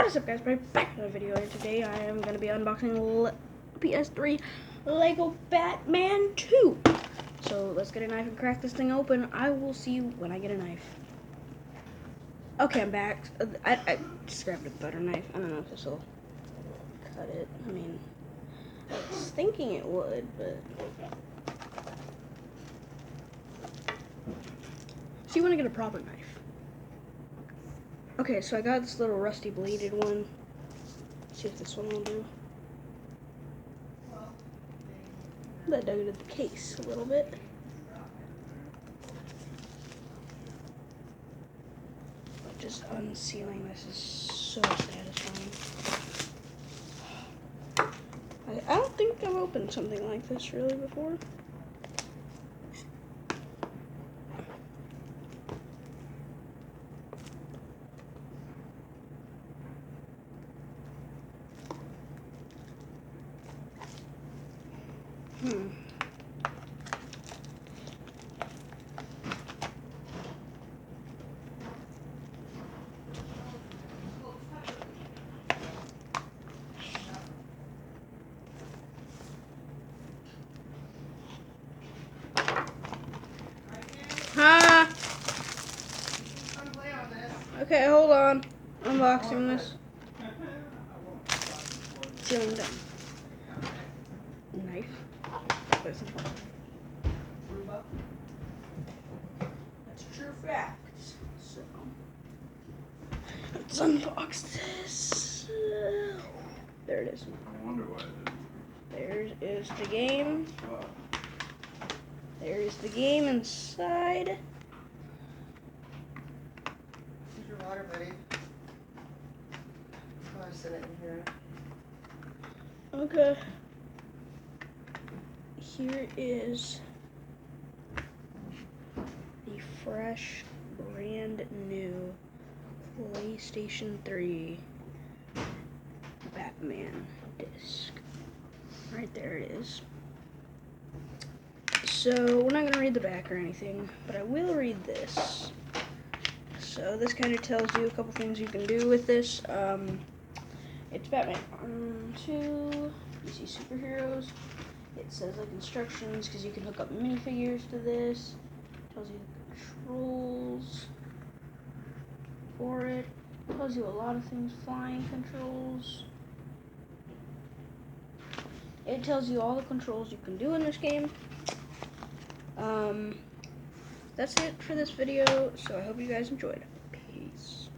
What is up, guys? We're back with a video, and today I am going to be unboxing PS3 Lego Batman 2. So let's get a knife and crack this thing open. I will see you when I get a knife. Okay, I'm back. I just grabbed a butter knife. I don't know if this will cut it. I mean, I was thinking it would, but... So you want to get a proper knife. Okay, so I got this little rusty bladed one. Let's see if this one will do. That dug into the case a little bit. But just unsealing this is so satisfying. I don't think I've opened something like this really before. Okay, hold on. Unboxing this. Sealing done. Knife. That's true facts. So let's unbox this. There it is. I wonder why it There is the game. There is the game inside. Here's your water, buddy. Oh, I set it in here. Okay. Here is the fresh, brand new PlayStation 3 Batman disc. Right there it is. So, we're not going to read the back or anything, but I will read this. So, this kind of tells you a couple things you can do with this. It's Batman 2, DC Superheroes. It says like instructions because you can hook up minifigures to this. It tells you the controls for it. It tells you a lot of things, flying controls. It tells you all the controls you can do in this game. That's it for this video, so I hope you guys enjoyed. Peace.